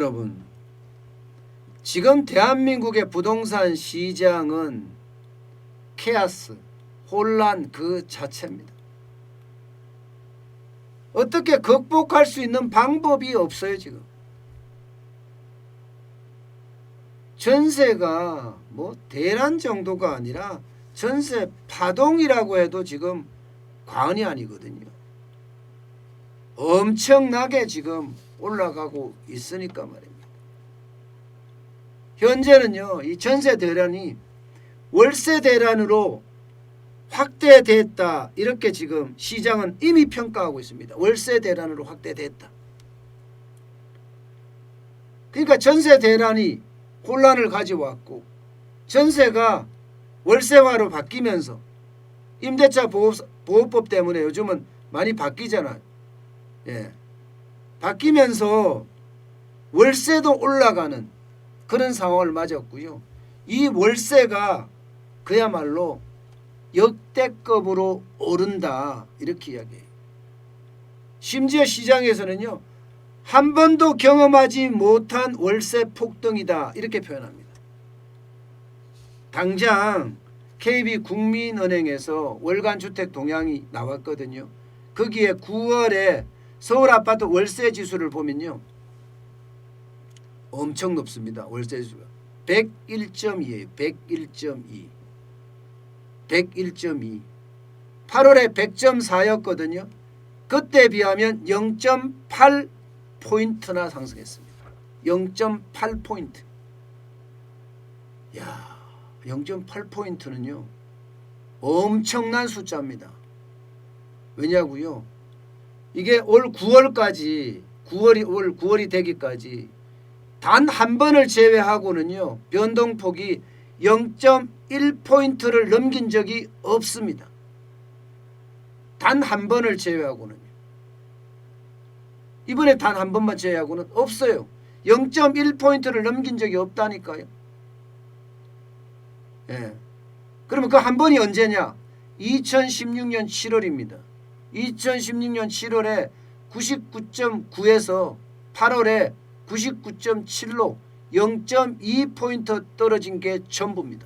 여러분, 지금 대한민국의 부동산 시장은 케아스, 혼란 그 자체입니다. 어떻게 극복할 수 있는 방법이 없어요. 지금 전세가 뭐 대란 정도가 아니라 전세 파동이라고 해도 지금 과언이 아니거든요. 엄청나게 지금 올라가고 있으니까 말입니다. 현재는요, 이 전세 대란이 월세 대란으로 확대됐다, 이렇게 지금 시장은 이미 평가하고 있습니다. 월세 대란으로 확대됐다. 그러니까 전세 대란이 혼란을 가져왔고, 전세가 월세화로 바뀌면서 임대차 보호법 때문에 요즘은 많이 바뀌잖아요. 예. 바뀌면서 월세도 올라가는 그런 상황을 맞았고요. 이 월세가 그야말로 역대급으로 오른다, 이렇게 이야기해요. 심지어 시장에서는요, 한 번도 경험하지 못한 월세 폭등이다, 이렇게 표현합니다. 당장 KB국민은행에서 월간 주택 동향이 나왔거든요. 거기에 9월에 서울 아파트 월세 지수를 보면요, 엄청 높습니다. 월세 지수가 101.2예요. 101.2. 101.2. 8월에 100.4였거든요. 그때 비하면 0.8포인트나 상승했습니다. 0.8포인트. 야, 0.8포인트는요 엄청난 숫자입니다. 왜냐고요? 이게 올 9월까지 올 9월이 되기까지 단 한 번을 제외하고는요, 변동폭이 0.1포인트를 넘긴 적이 없습니다. 단 한 번을 제외하고는요. 이번에 단 한 번만 제외하고는 없어요. 0.1포인트를 넘긴 적이 없다니까요. 예. 그러면 그 한 번이 언제냐? 2016년 7월입니다. 2016년 7월에 99.9에서 8월에 99.7로 0.2포인트 떨어진 게 전부입니다.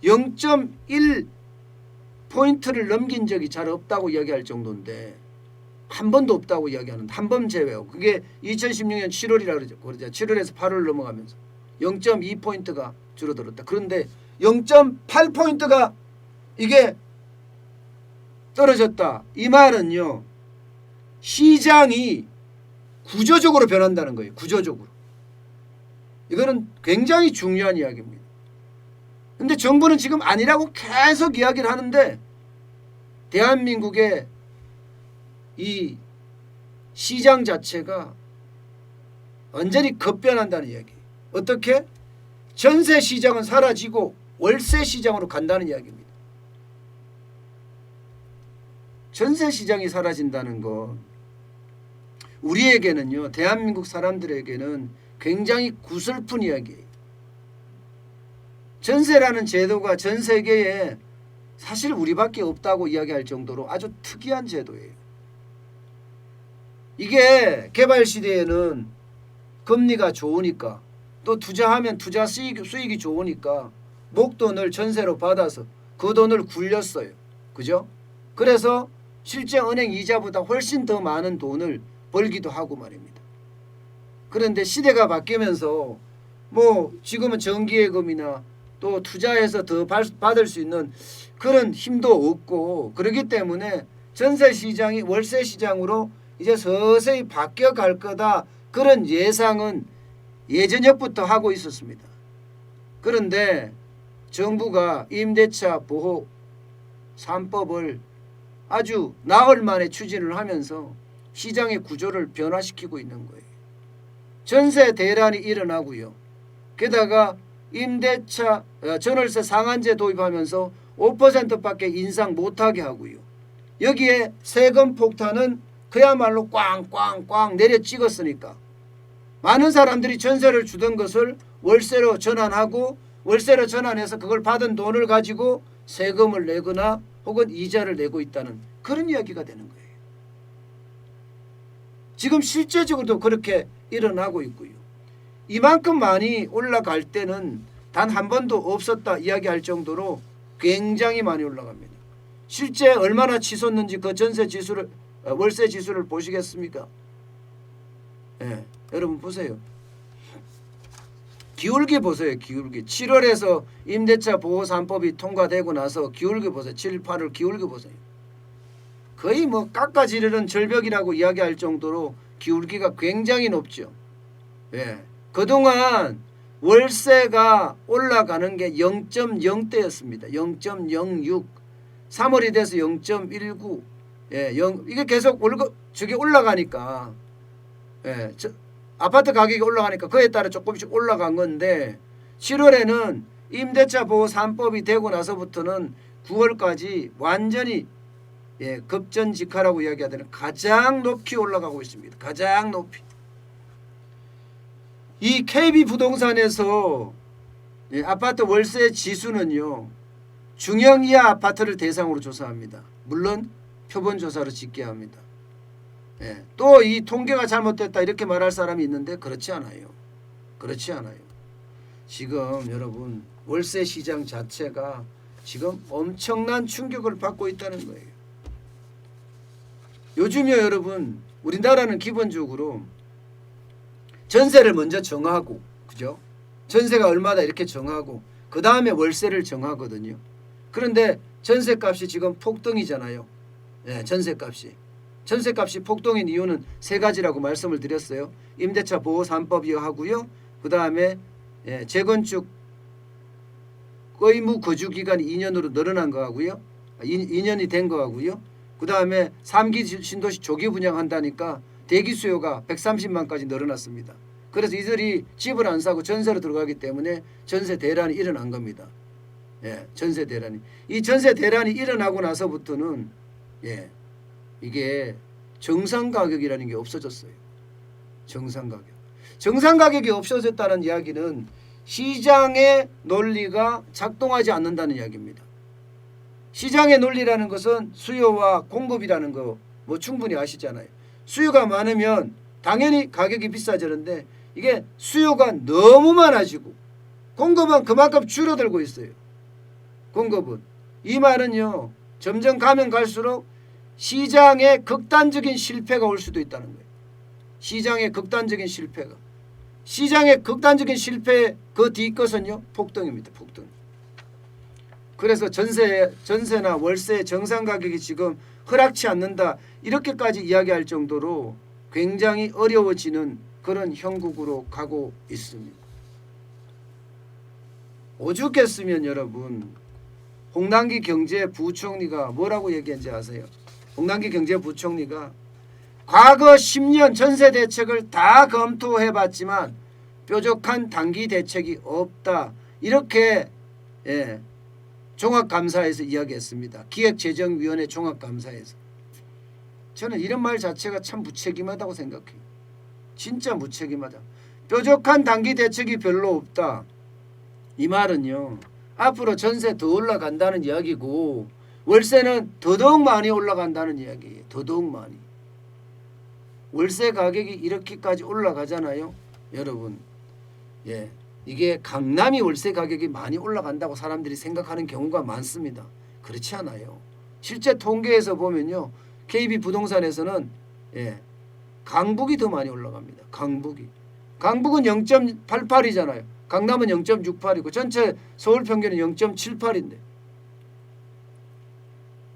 0.1포인트를 넘긴 적이 잘 없다고 이야기할 정도인데, 한 번도 없다고 이야기하는데, 한 번 제외하고, 그게 2016년 7월이라고 그러죠. 7월에서 8월 넘어가면서 0.2포인트가 줄어들었다. 그런데 0.8포인트가 이게 떨어졌다, 이 말은요, 시장이 구조적으로 변한다는 거예요. 구조적으로. 이거는 굉장히 중요한 이야기입니다. 근데 정부는 지금 아니라고 계속 이야기를 하는데, 대한민국의 이 시장 자체가 완전히 급변한다는 이야기예요. 어떻게? 전세 시장은 사라지고 월세 시장으로 간다는 이야기입니다. 전세 시장이 사라진다는 건 우리에게는요, 대한민국 사람들에게는 굉장히 구슬픈 이야기예요. 전세라는 제도가 전 세계에 사실 우리밖에 없다고 이야기할 정도로 아주 특이한 제도예요. 이게 개발 시대에는 금리가 좋으니까, 또 투자하면 투자 수익이 좋으니까 목돈을 전세로 받아서 그 돈을 굴렸어요. 그죠? 그래서 실제 은행 이자보다 훨씬 더 많은 돈을 벌기도 하고 말입니다. 그런데 시대가 바뀌면서 뭐 지금은 정기예금이나 또 투자해서 더 받을 수 있는 그런 힘도 없고, 그렇기 때문에 전세 시장이 월세 시장으로 이제 서서히 바뀌어 갈 거다, 그런 예상은 예전부터 하고 있었습니다. 그런데 정부가 임대차 보호 3법을 아주 나흘 만에 추진을 하면서 시장의 구조를 변화시키고 있는 거예요. 전세 대란이 일어나고요. 게다가 임대차 전월세 상한제 도입하면서 5%밖에 인상 못하게 하고요. 여기에 세금 폭탄은 그야말로 꽝꽝꽝 내려 찍었으니까 많은 사람들이 전세를 주던 것을 월세로 전환하고, 월세로 전환해서 그걸 받은 돈을 가지고 세금을 내거나 혹은 이자를 내고 있다는 그런 이야기가 되는 거예요. 지금 실제적으로도 그렇게 일어나고 있고요. 이만큼 많이 올라갈 때는 단 한 번도 없었다 이야기할 정도로 굉장히 많이 올라갑니다. 실제 얼마나 치솟는지 그 전세 지수를 월세 지수를 보시겠습니까? 예, 여러분 보세요. 기울기 보세요. 기울기. 7월에서 임대차 보호 3법이 통과되고 나서 기울기 보세요. 7, 8월 기울기 보세요. 거의 뭐 깎아지르는 절벽이라고 이야기할 정도로 기울기가 굉장히 높죠. 예. 그동안 월세가 올라가는 게 0.0대였습니다. 0.06. 3월이 돼서 0.19. 예, 이게 계속 저게 올라가니까 예, 아파트 가격이 올라가니까 그에 따라 조금씩 올라간 건데 7월에는 임대차 보호 3법이 되고 나서부터는 9월까지 완전히 예, 급전직하라고 이야기하는 가장 높이 올라가고 있습니다. 가장 높이. 이 KB부동산에서 예, 아파트 월세 지수는요. 중형 이하 아파트를 대상으로 조사합니다. 물론 표본조사로 집계합니다. 예, 또 이 통계가 잘못됐다 이렇게 말할 사람이 있는데 그렇지 않아요. 그렇지 않아요. 지금 여러분 월세 시장 자체가 지금 엄청난 충격을 받고 있다는 거예요. 요즘요 여러분 우리나라는 기본적으로 전세를 먼저 정하고 그죠? 전세가 얼마다 이렇게 정하고 그 다음에 월세를 정하거든요. 그런데 전세값이 지금 폭등이잖아요. 예, 전세값이 폭등인 이유는 세 가지라고 말씀을 드렸어요. 임대차 보호 3법이 하고요. 그 다음에 예, 재건축 의무 거주 기간이 2년으로 늘어난 거 하고요. 2년이 된 거 하고요. 그 다음에 3기 신도시 조기 분양한다니까 대기 수요가 130만까지 늘어났습니다. 그래서 이들이 집을 안 사고 전세로 들어가기 때문에 전세 대란이 일어난 겁니다. 예, 전세 대란이. 이 전세 대란이 일어나고 나서부터는 예, 이게 정상 가격이라는 게 없어졌어요. 정상 가격. 정상 가격이 없어졌다는 이야기는 시장의 논리가 작동하지 않는다는 이야기입니다. 시장의 논리라는 것은 수요와 공급이라는 거 뭐 충분히 아시잖아요. 수요가 많으면 당연히 가격이 비싸지는데 이게 수요가 너무 많아지고 공급은 그만큼 줄어들고 있어요. 공급은. 이 말은요. 점점 가면 갈수록 시장의 극단적인 실패가 올 수도 있다는 거예요. 시장의 극단적인 실패가. 시장의 극단적인 실패 그 뒤것은요. 폭등입니다. 폭등. 그래서 전세나 월세 정상 가격이 지금 허락치 않는다. 이렇게까지 이야기할 정도로 굉장히 어려워지는 그런 형국으로 가고 있습니다. 오죽했으면 여러분 홍남기 경제부총리가 뭐라고 얘기했는지 아세요? 홍남기 경제부총리가 과거 10년 전세 대책을 다 검토해봤지만 뾰족한 단기 대책이 없다. 이렇게 예, 종합감사에서 이야기했습니다. 기획재정위원회 종합감사에서. 저는 이런 말 자체가 참 무책임하다고 생각해요. 진짜 무책임하다. 뾰족한 단기 대책이 별로 없다. 이 말은요. 앞으로 전세 더 올라간다는 이야기고 월세는 더더욱 많이 올라간다는 이야기예요. 더더욱 많이. 월세 가격이 이렇게까지 올라가잖아요. 여러분. 예. 이게 강남이 월세 가격이 많이 올라간다고 사람들이 생각하는 경우가 많습니다. 그렇지 않아요. 실제 통계에서 보면요. KB부동산에서는 예, 강북이 더 많이 올라갑니다. 강북은 0.88이잖아요. 강남은 0.68이고 전체 서울 평균은 0.78인데.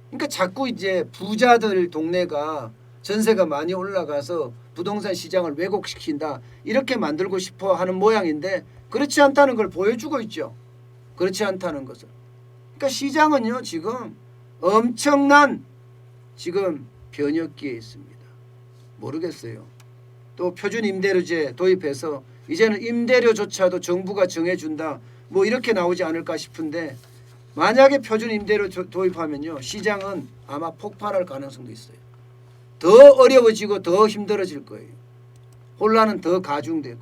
그러니까 자꾸 이제 부자들 동네가 전세가 많이 올라가서 부동산 시장을 왜곡시킨다. 이렇게 만들고 싶어 하는 모양인데 그렇지 않다는 걸 보여주고 있죠. 그렇지 않다는 것을. 그러니까 시장은요. 지금 엄청난 지금 변혁기에 있습니다. 모르겠어요. 또 표준 임대료제 도입해서 이제는 임대료조차도 정부가 정해준다. 뭐 이렇게 나오지 않을까 싶은데 만약에 표준 임대료 도입하면요. 시장은 아마 폭발할 가능성도 있어요. 더 어려워지고 더 힘들어질 거예요. 혼란은 더 가중되고.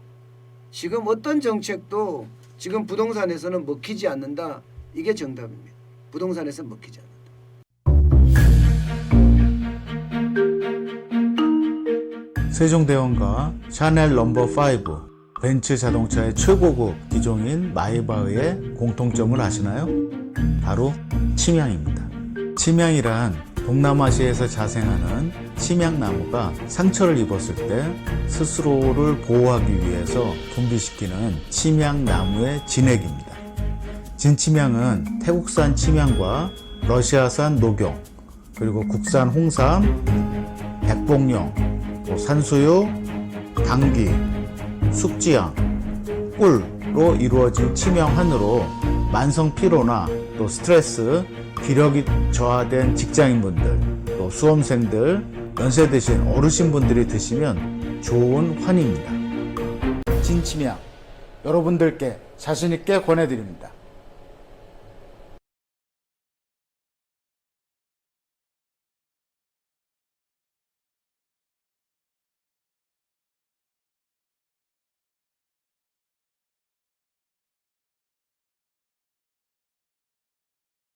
지금 어떤 정책도 지금 부동산에서는 먹히지 않는다. 이게 정답입니다. 부동산에서는 먹히지 않는다. 세종대왕과 샤넬 넘버 5, 벤츠 자동차의 최고급 기종인 마이바흐의 공통점을 아시나요? 바로 침향입니다. 침향이란 동남아시아에서 자생하는 침향나무가 상처를 입었을 때 스스로를 보호하기 위해서 분비시키는 침향나무의 진액입니다. 진침향은 태국산 침향과 러시아산 녹용, 그리고 국산 홍삼, 백봉령, 또 산수유, 당귀, 숙지향, 꿀로 이루어진 침향환으로 만성 피로나 또 스트레스, 기력이 저하된 직장인분들, 또 수험생들, 연세 드신 어르신분들이 드시면 좋은 환입니다. 진침향 여러분들께 자신있게 권해드립니다.